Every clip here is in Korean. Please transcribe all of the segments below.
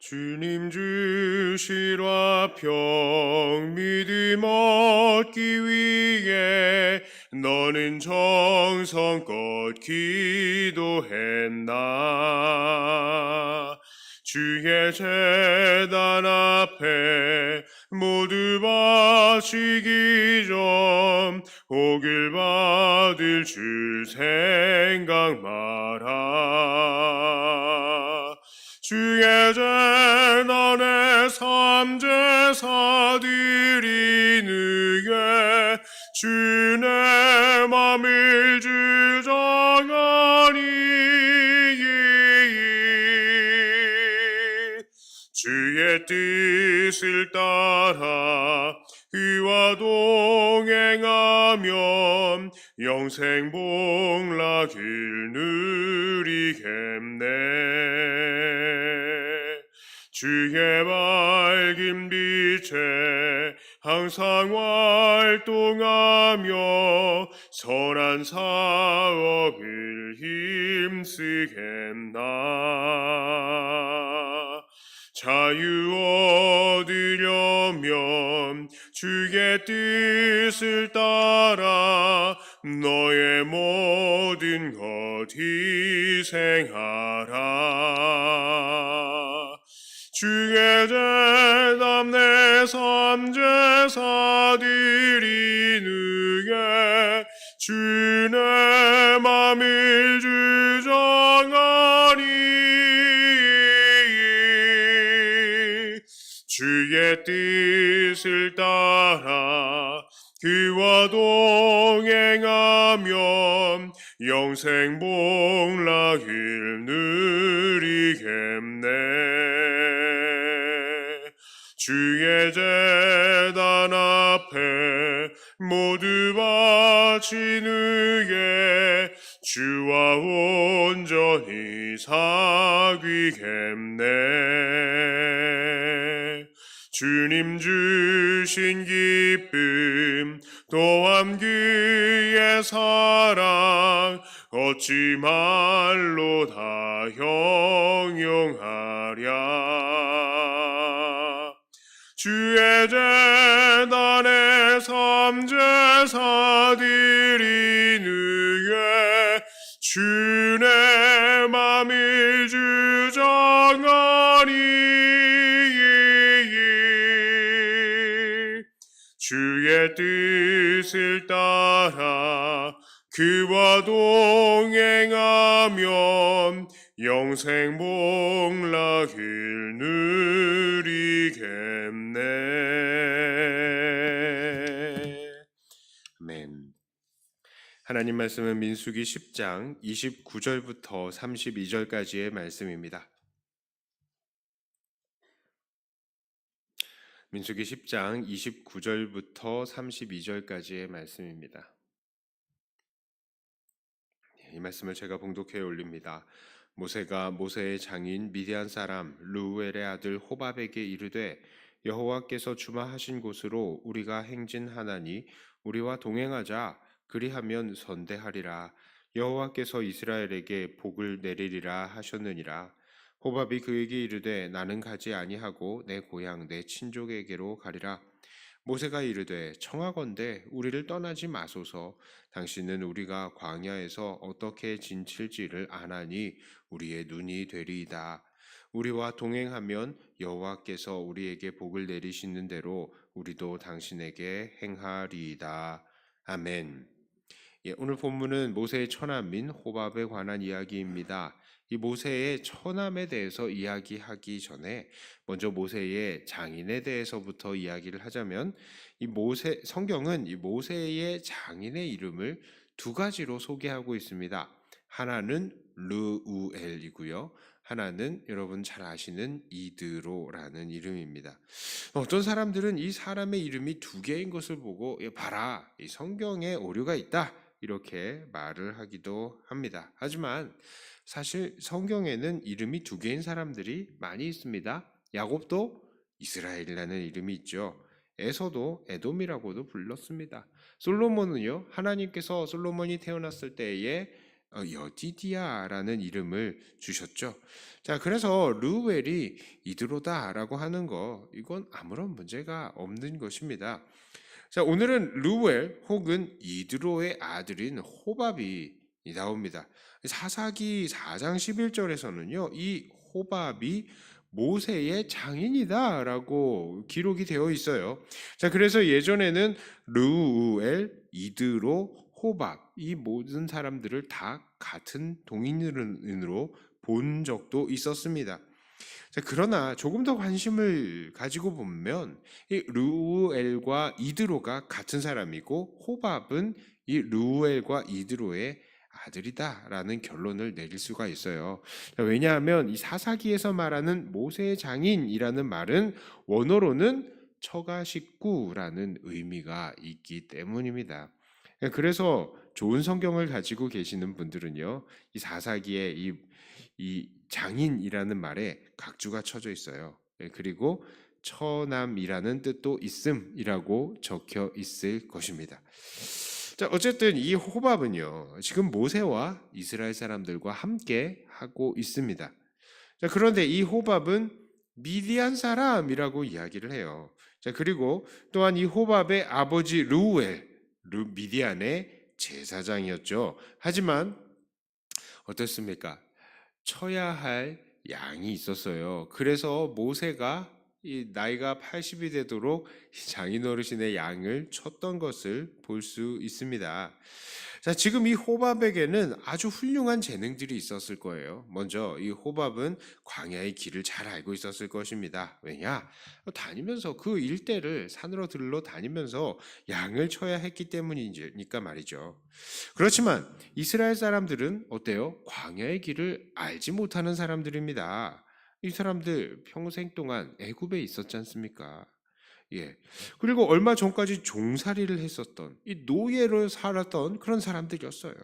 주님 주실 화평 믿음 얻기 위해 너는 정성껏 기도했나. 주의 제단 앞에 모두 바치기 전 오길 받을 줄 생각 마라. 주의 재단에 삼제사 드리느에 주의 맘을 주장하니 주의 뜻을 따라 그와 동행하면 영생 복락을 누리겠네. 주의 밝은 빛에 항상 활동하며 선한 사업을 힘쓰겠나. 자유 얻으려면 주의 뜻을 따라 너의 모든 것 희생하라. 주의 제단 내 삼제사 드리느에 주의 맘을 주장하니 주의 뜻을 따라 그와 동행하면 영생 복락을 누리겠네. 주의 제단 앞에 모두 바친 후에 주와 온전히 사귀겠네. 주님 주신 기쁨 또한 그의 사랑 어찌 말로 다 형용하랴. 주의 제단에 삼제사 드리느에 주의 맘을 주장하니 주의 뜻을 따라 그와 동행하면 영생 복락을 누리겠네. 아멘. 하나님 말씀은 민수기 10장 29절부터 32절까지의 말씀입니다. 민수기 10장 29절부터 32절까지의 말씀입니다. 이 말씀을 제가 봉독해 올립니다. 모세가 모세의 장인 미디안 사람 르우엘의 아들 호밥에게 이르되 여호와께서 주마하신 곳으로 우리가 행진하나니 우리와 동행하자. 그리하면 선대하리라. 여호와께서 이스라엘에게 복을 내리리라 하셨느니라. 호밥이 그에게 이르되 나는 가지 아니하고 내 고향 내 친족에게로 가리라. 모세가 이르되 청하건대 우리를 떠나지 마소서. 당신은 우리가 광야에서 어떻게 진칠지를 아나니 우리의 눈이 되리이다. 우리와 동행하면 여호와께서 우리에게 복을 내리시는 대로 우리도 당신에게 행하리이다. 아멘. 오늘 본문은 모세의 처남인 호밥에 관한 이야기입니다. 이 모세의 처남에 대해서 이야기하기 전에 먼저 모세의 장인에 대해서부터 이야기를 하자면 성경은 이 모세의 장인의 이름을 두 가지로 소개하고 있습니다. 하나는 르우엘이고요. 하나는 여러분 잘 아시는 이드로라는 이름입니다. 어떤 사람들은 이 사람의 이름이 두 개인 것을 보고 봐라, 이 성경에 오류가 있다 이렇게 말을 하기도 합니다. 하지만 사실 성경에는 이름이 두 개인 사람들이 많이 있습니다. 야곱도 이스라엘이라는 이름이 있죠. 에서도 에돔이라고도 불렀습니다. 솔로몬은요, 하나님께서 솔로몬이 태어났을 때에 여디디아라는 이름을 주셨죠. 자, 그래서 르우엘이 이드로다라고 하는 거 이건 아무런 문제가 없는 것입니다. 자, 오늘은 르우엘 혹은 이드로의 아들인 호밥이 나옵니다. 사사기 4장 11절에서는요, 이 호밥이 모세의 장인이다라고 기록이 되어 있어요. 자, 그래서 예전에는 르우엘, 이드로, 호밥 이 모든 사람들을 다 같은 동인으로 본 적도 있었습니다. 자, 그러나 조금 더 관심을 가지고 보면 이 르우엘과 이드로가 같은 사람이고 호밥은 이 르우엘과 이드로의 아들이다라는 결론을 내릴 수가 있어요. 자, 왜냐하면 이 사사기에서 말하는 모세의 장인이라는 말은 원어로는 처가 식구라는 의미가 있기 때문입니다. 그래서 좋은 성경을 가지고 계시는 분들은요, 이 사사기에 이 장인이라는 말에 각주가 쳐져 있어요. 그리고 처남이라는 뜻도 있음이라고 적혀 있을 것입니다. 자, 어쨌든 이 호밥은요, 지금 모세와 이스라엘 사람들과 함께 하고 있습니다. 자, 그런데 이 호밥은 미디안 사람이라고 이야기를 해요. 자, 그리고 또한 이 호밥의 아버지 르우엘, 미디안의 제사장이었죠. 하지만 어떻습니까? 쳐야 할 양이 있었어요. 그래서 모세가 이 나이가 80이 되도록 장인어르신의 양을 쳤던 것을 볼 수 있습니다. 자, 지금 이 호밥에게는 아주 훌륭한 재능들이 있었을 거예요. 먼저 이 호밥은 광야의 길을 잘 알고 있었을 것입니다. 왜냐? 다니면서 그 일대를 산으로 들러 다니면서 양을 쳐야 했기 때문이니까 말이죠. 그렇지만 이스라엘 사람들은 어때요? 광야의 길을 알지 못하는 사람들입니다. 이 사람들 평생 동안 애굽에 있었지 않습니까? 예. 그리고 얼마 전까지 종살이를 했었던 이 노예로 살았던 그런 사람들이었어요.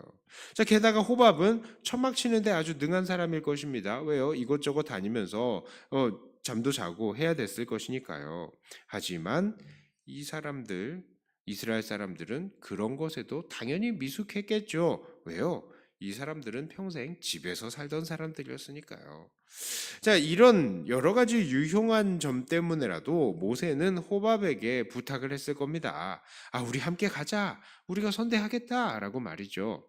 자, 게다가 호밥은 천막 치는데 아주 능한 사람일 것입니다. 왜요? 이것저것 다니면서 잠도 자고 해야 됐을 것이니까요. 하지만 이 사람들 이스라엘 사람들은 그런 것에도 당연히 미숙했겠죠. 왜요? 이 사람들은 평생 집에서 살던 사람들이었으니까요. 자, 이런 여러 가지 유용한 점 때문에라도 모세는 호밥에게 부탁을 했을 겁니다. 아, 우리 함께 가자. 우리가 선대하겠다라고 말이죠.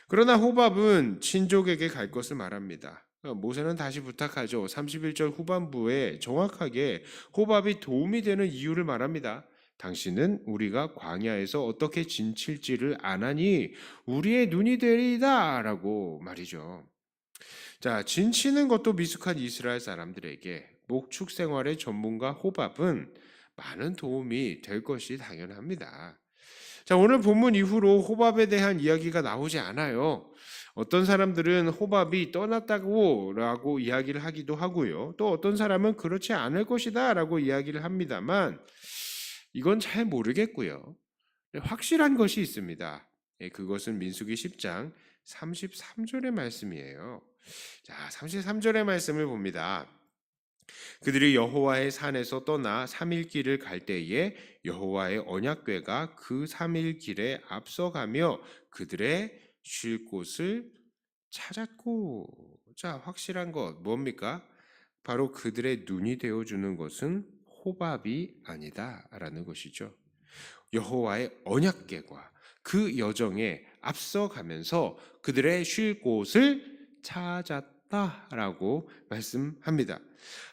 그러나 호밥은 친족에게 갈 것을 말합니다. 모세는 다시 부탁하죠. 31절 후반부에 정확하게 호밥이 도움이 되는 이유를 말합니다. 당신은 우리가 광야에서 어떻게 진칠지를 아나니 우리의 눈이 되리이다 라고 말이죠. 자, 진치는 것도 미숙한 이스라엘 사람들에게 목축 생활의 전문가 호밥은 많은 도움이 될 것이 당연합니다. 자, 오늘 본문 이후로 호밥에 대한 이야기가 나오지 않아요. 어떤 사람들은 호밥이 떠났다고 라고 이야기를 하기도 하고요. 또 어떤 사람은 그렇지 않을 것이다 라고 이야기를 합니다만 이건 잘 모르겠고요. 확실한 것이 있습니다. 그것은 민수기 10장 33절의 말씀이에요. 자, 33절의 말씀을 봅니다. 그들이 여호와의 산에서 떠나 3일 길을 갈 때에 여호와의 언약궤가 그 3일 길에 앞서가며 그들의 쉴 곳을 찾았고. 자, 확실한 것 뭡니까? 바로 그들의 눈이 되어주는 것은 호밥이 아니다라는 것이죠. 여호와의 언약궤가 그 여정에 앞서가면서 그들의 쉴 곳을 찾았다라고 말씀합니다.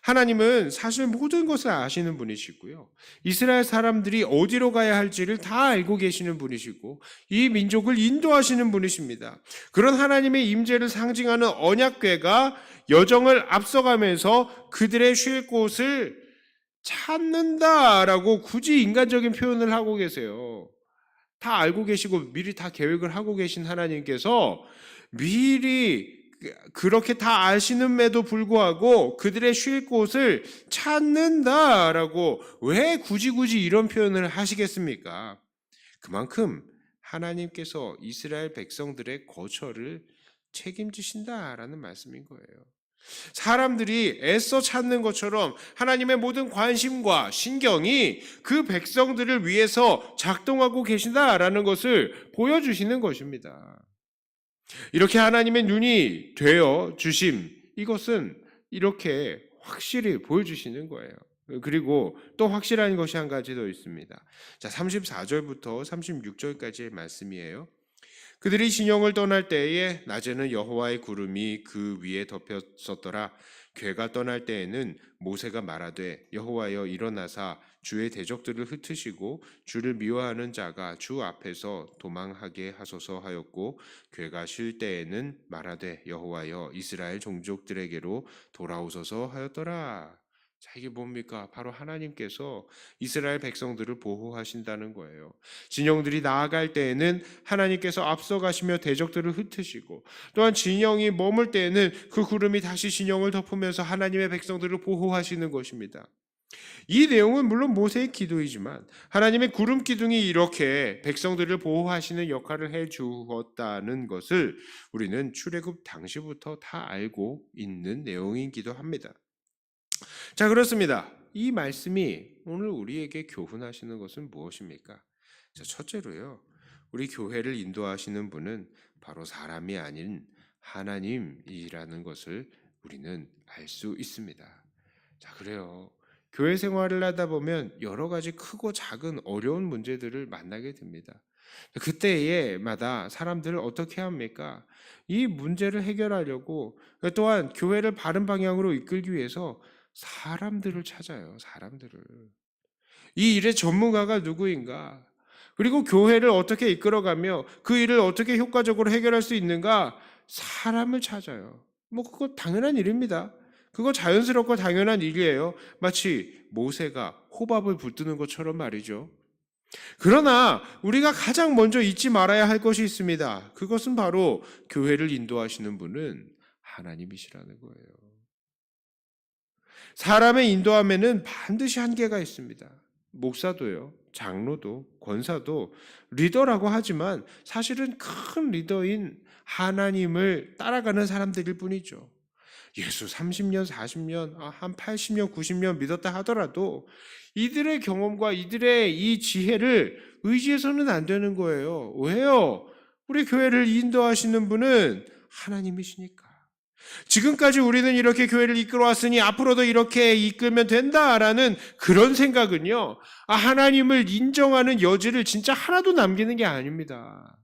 하나님은 사실 모든 것을 아시는 분이시고요. 이스라엘 사람들이 어디로 가야 할지를 다 알고 계시는 분이시고 이 민족을 인도하시는 분이십니다. 그런 하나님의 임재를 상징하는 언약궤가 여정을 앞서가면서 그들의 쉴 곳을 찾는다라고 굳이 인간적인 표현을 하고 계세요. 다 알고 계시고 미리 다 계획을 하고 계신 하나님께서 미리 그렇게 다 아시는에도 불구하고 그들의 쉴 곳을 찾는다라고 왜 굳이 이런 표현을 하시겠습니까? 그만큼 하나님께서 이스라엘 백성들의 거처를 책임지신다라는 말씀인 거예요. 사람들이 애써 찾는 것처럼 하나님의 모든 관심과 신경이 그 백성들을 위해서 작동하고 계신다라는 것을 보여주시는 것입니다. 이렇게 하나님의 눈이 되어 주심, 이것은 이렇게 확실히 보여주시는 거예요. 그리고 또 확실한 것이 한 가지 더 있습니다. 자, 34절부터 36절까지의 말씀이에요. 그들이 진영을 떠날 때에 낮에는 여호와의 구름이 그 위에 덮였었더라. 괴가 떠날 때에는 모세가 말하되 여호와여 일어나사 주의 대적들을 흩으시고 주를 미워하는 자가 주 앞에서 도망하게 하소서 하였고, 괴가 쉴 때에는 말하되 여호와여 이스라엘 종족들에게로 돌아오소서 하였더라. 자, 이게 뭡니까? 바로 하나님께서 이스라엘 백성들을 보호하신다는 거예요. 진영들이 나아갈 때에는 하나님께서 앞서가시며 대적들을 흩으시고, 또한 진영이 머물 때에는 그 구름이 다시 진영을 덮으면서 하나님의 백성들을 보호하시는 것입니다. 이 내용은 물론 모세의 기도이지만 하나님의 구름 기둥이 이렇게 백성들을 보호하시는 역할을 해 주었다는 것을 우리는 출애굽 당시부터 다 알고 있는 내용이기도 합니다. 자, 그렇습니다. 이 말씀이 오늘 우리에게 교훈하시는 것은 무엇입니까? 자, 첫째로요, 우리 교회를 인도하시는 분은 바로 사람이 아닌 하나님이라는 것을 우리는 알 수 있습니다. 자, 그래요. 교회 생활을 하다 보면 여러 가지 크고 작은 어려운 문제들을 만나게 됩니다. 그때에마다 사람들을 어떻게 합니까? 이 문제를 해결하려고, 또한 교회를 바른 방향으로 이끌기 위해서 사람들을 찾아요. 사람들을. 이 일의 전문가가 누구인가? 그리고 교회를 어떻게 이끌어가며 그 일을 어떻게 효과적으로 해결할 수 있는가? 사람을 찾아요. 그거 당연한 일입니다. 그거 자연스럽고 당연한 일이에요. 마치 모세가 호밥을 붙드는 것처럼 말이죠. 그러나 우리가 가장 먼저 잊지 말아야 할 것이 있습니다. 그것은 바로 교회를 인도하시는 분은 하나님이시라는 거예요. 사람의 인도함에는 반드시 한계가 있습니다. 목사도요, 장로도, 권사도 리더라고 하지만 사실은 큰 리더인 하나님을 따라가는 사람들일 뿐이죠. 예수 30년, 40년, 한 80년, 90년 믿었다 하더라도 이들의 경험과 이들의 이 지혜를 의지해서는 안 되는 거예요. 왜요? 우리 교회를 인도하시는 분은 하나님이시니까. 지금까지 우리는 이렇게 교회를 이끌어왔으니 앞으로도 이렇게 이끌면 된다라는 그런 생각은요, 하나님을 인정하는 여지를 진짜 하나도 남기는 게 아닙니다.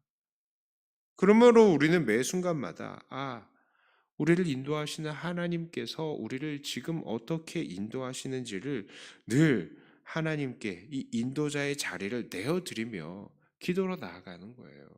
그러므로 우리는 매 순간마다 우리를 인도하시는 하나님께서 우리를 지금 어떻게 인도하시는지를 늘 하나님께 이 인도자의 자리를 내어드리며 기도로 나아가는 거예요.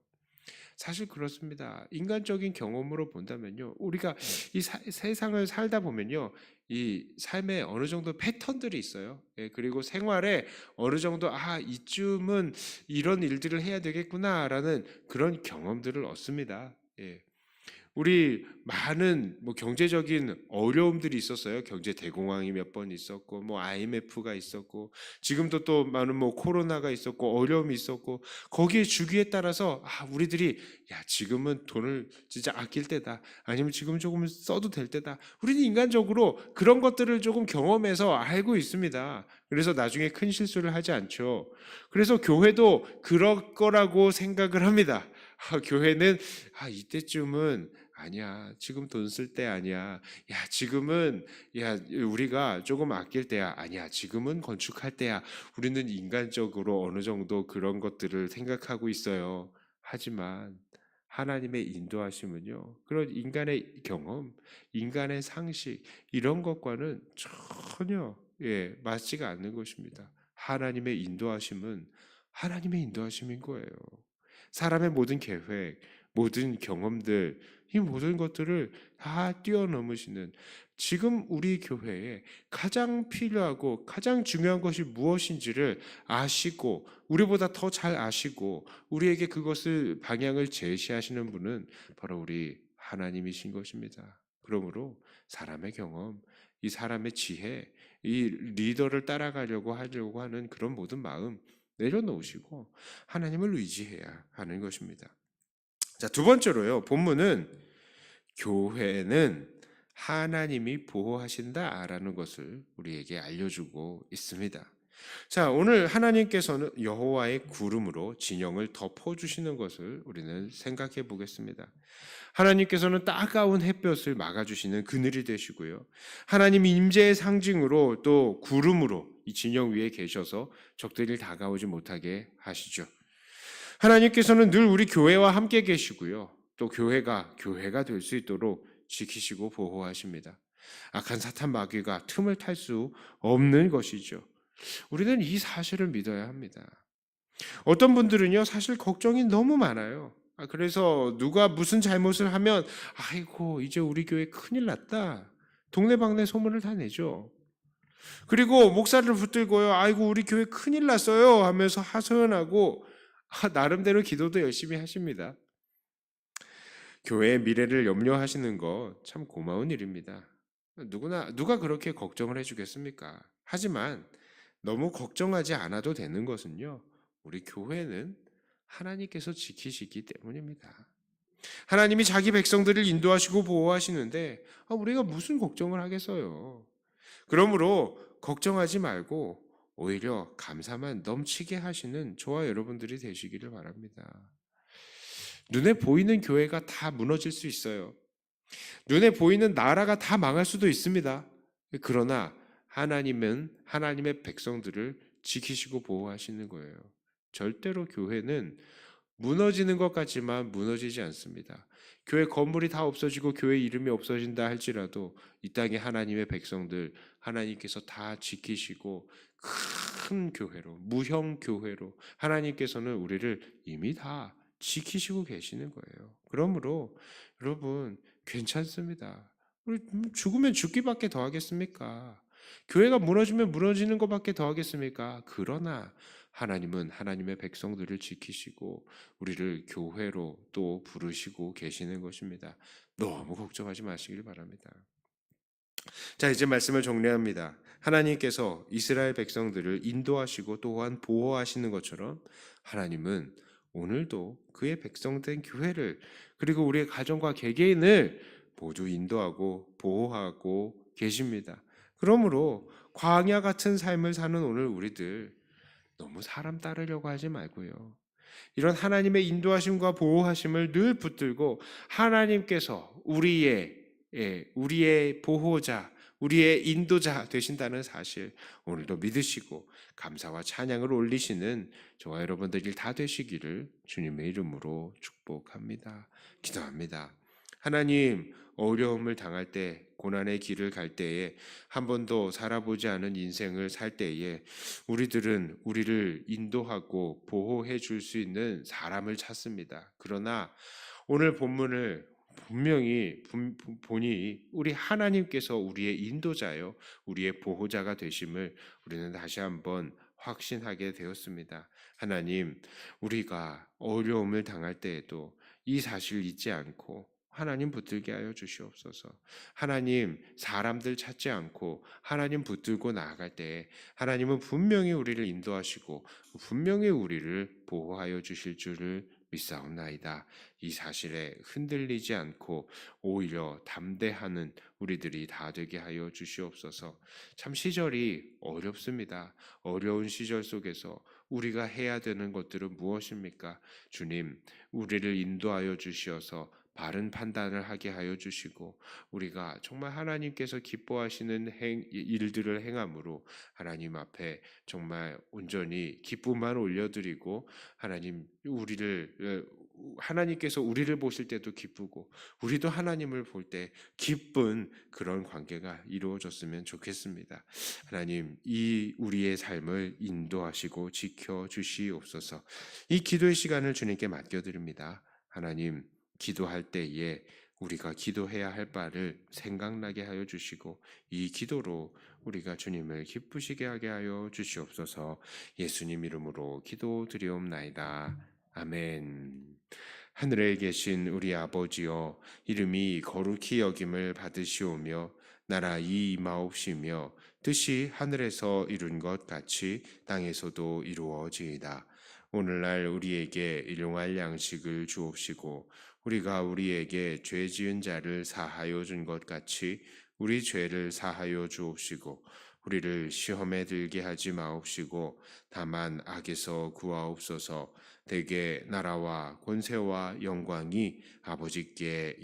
사실 그렇습니다. 인간적인 경험으로 본다면요, 우리가 이 세상을 살다 보면요, 이 삶에 어느 정도 패턴들이 있어요. 예, 그리고 생활에 어느 정도 이쯤은 이런 일들을 해야 되겠구나라는 그런 경험들을 얻습니다. 예. 우리 많은 경제적인 어려움들이 있었어요. 경제 대공황이 몇 번 있었고, IMF가 있었고, 지금도 또 많은 코로나가 있었고, 어려움이 있었고, 거기에 주기에 따라서 우리들이 지금은 돈을 진짜 아낄 때다, 아니면 지금 조금 써도 될 때다. 우리는 인간적으로 그런 것들을 조금 경험해서 알고 있습니다. 그래서 나중에 큰 실수를 하지 않죠. 그래서 교회도 그럴 거라고 생각을 합니다. 교회는 이때쯤은 아니야, 지금 돈 쓸 때 아니야, 지금은 우리가 조금 아낄 때야, 아니야, 지금은 건축할 때야. 우리는 인간적으로 어느 정도 그런 것들을 생각하고 있어요. 하지만 하나님의 인도하심은요, 그런 인간의 경험, 인간의 상식, 이런 것과는 전혀 맞지가 않는 것입니다. 하나님의 인도하심은 하나님의 인도하심인 거예요. 사람의 모든 계획, 모든 경험들, 이 모든 것들을 다 뛰어넘으시는, 지금 우리 교회에 가장 필요하고 가장 중요한 것이 무엇인지를 아시고, 우리보다 더 잘 아시고 우리에게 그것을 방향을 제시하시는 분은 바로 우리 하나님이신 것입니다. 그러므로 사람의 경험, 이 사람의 지혜, 이 리더를 따라가려고 하는 그런 모든 마음 내려놓으시고 하나님을 의지해야 하는 것입니다. 자, 두 번째로요, 본문은 교회는 하나님이 보호하신다라는 것을 우리에게 알려주고 있습니다. 자, 오늘 하나님께서는 여호와의 구름으로 진영을 덮어주시는 것을 우리는 생각해 보겠습니다. 하나님께서는 따가운 햇볕을 막아주시는 그늘이 되시고요. 하나님 임재의 상징으로 또 구름으로 이 진영 위에 계셔서 적들이 다가오지 못하게 하시죠. 하나님께서는 늘 우리 교회와 함께 계시고요. 또 교회가 될 수 있도록 지키시고 보호하십니다. 악한 사탄 마귀가 틈을 탈 수 없는 것이죠. 우리는 이 사실을 믿어야 합니다. 어떤 분들은요, 사실 걱정이 너무 많아요. 그래서 누가 무슨 잘못을 하면, 아이고, 이제 우리 교회 큰일 났다. 동네방네 소문을 다 내죠. 그리고 목사를 붙들고요, 아이고, 우리 교회 큰일 났어요 하면서 하소연하고, 나름대로 기도도 열심히 하십니다. 교회의 미래를 염려하시는 거 참 고마운 일입니다. 누가 그렇게 걱정을 해주겠습니까? 하지만 너무 걱정하지 않아도 되는 것은요, 우리 교회는 하나님께서 지키시기 때문입니다. 하나님이 자기 백성들을 인도하시고 보호하시는데 우리가 무슨 걱정을 하겠어요? 그러므로 걱정하지 말고 오히려 감사만 넘치게 하시는 저와 여러분들이 되시기를 바랍니다. 눈에 보이는 교회가 다 무너질 수 있어요. 눈에 보이는 나라가 다 망할 수도 있습니다. 그러나 하나님은 하나님의 백성들을 지키시고 보호하시는 거예요. 절대로 교회는 무너지는 것 같지만 무너지지 않습니다. 교회 건물이 다 없어지고 교회 이름이 없어진다 할지라도 이 땅의 하나님의 백성들 하나님께서 다 지키시고 큰 교회로, 무형 교회로 하나님께서는 우리를 이미 다 지키시고 계시는 거예요. 그러므로 여러분 괜찮습니다. 우리 죽으면 죽기밖에 더 하겠습니까? 교회가 무너지면 무너지는 것밖에 더 하겠습니까? 그러나 하나님은 하나님의 백성들을 지키시고 우리를 교회로 또 부르시고 계시는 것입니다. 너무 걱정하지 마시길 바랍니다. 자, 이제 말씀을 정리합니다. 하나님께서 이스라엘 백성들을 인도하시고 또한 보호하시는 것처럼 하나님은 오늘도 그의 백성된 교회를 그리고 우리의 가정과 개개인을 모두 인도하고 보호하고 계십니다. 그러므로 광야 같은 삶을 사는 오늘 우리들 너무 사람 따르려고 하지 말고요. 이런 하나님의 인도하심과 보호하심을 늘 붙들고 하나님께서 우리의 보호자, 우리의 인도자 되신다는 사실 오늘도 믿으시고 감사와 찬양을 올리시는 저와 여러분들이 다 되시기를 주님의 이름으로 축복합니다. 기도합니다. 하나님, 어려움을 당할 때, 고난의 길을 갈 때에, 한 번도 살아보지 않은 인생을 살 때에 우리들은 우리를 인도하고 보호해 줄 수 있는 사람을 찾습니다. 그러나 오늘 본문을 분명히 보니 우리 하나님께서 우리의 인도자요, 우리의 보호자가 되심을 우리는 다시 한번 확신하게 되었습니다. 하나님, 우리가 어려움을 당할 때에도 이 사실을 잊지 않고 하나님 붙들게 하여 주시옵소서. 하나님, 사람들 찾지 않고 하나님 붙들고 나아갈 때에 하나님은 분명히 우리를 인도하시고 분명히 우리를 보호하여 주실 줄을 믿사옵나이다. 이 사실에 흔들리지 않고 오히려 담대하는 우리들이 다 되게 하여 주시옵소서. 참 시절이 어렵습니다. 어려운 시절 속에서 우리가 해야 되는 것들은 무엇입니까? 주님, 우리를 인도하여 주시어서 바른 판단을 하게 하여 주시고 우리가 정말 하나님께서 기뻐하시는 일들을 행함으로 하나님 앞에 정말 온전히 기쁨만 올려드리고 하나님께서 우리를 보실 때도 기쁘고 우리도 하나님을 볼 때 기쁜 그런 관계가 이루어졌으면 좋겠습니다. 하나님, 이 우리의 삶을 인도하시고 지켜 주시옵소서. 이 기도의 시간을 주님께 맡겨드립니다. 하나님, 기도할 때에 우리가 기도해야 할 바를 생각나게 하여 주시고 이 기도로 우리가 주님을 기쁘시게 하게 하여 주시옵소서. 예수님 이름으로 기도드리옵나이다. 아멘. 하늘에 계신 우리 아버지여, 이름이 거룩히 여김을 받으시오며 나라 임하옵시며 뜻이 하늘에서 이룬 것 같이 땅에서도 이루어지이다. 오늘날 우리에게 일용할 양식을 주옵시고 우리가 우리에게 죄 지은 자를 사하여 준 것 같이 우리 죄를 사하여 주옵시고 우리를 시험에 들게 하지 마옵시고 다만 악에서 구하옵소서. 대개 나라와 권세와 영광이 아버지께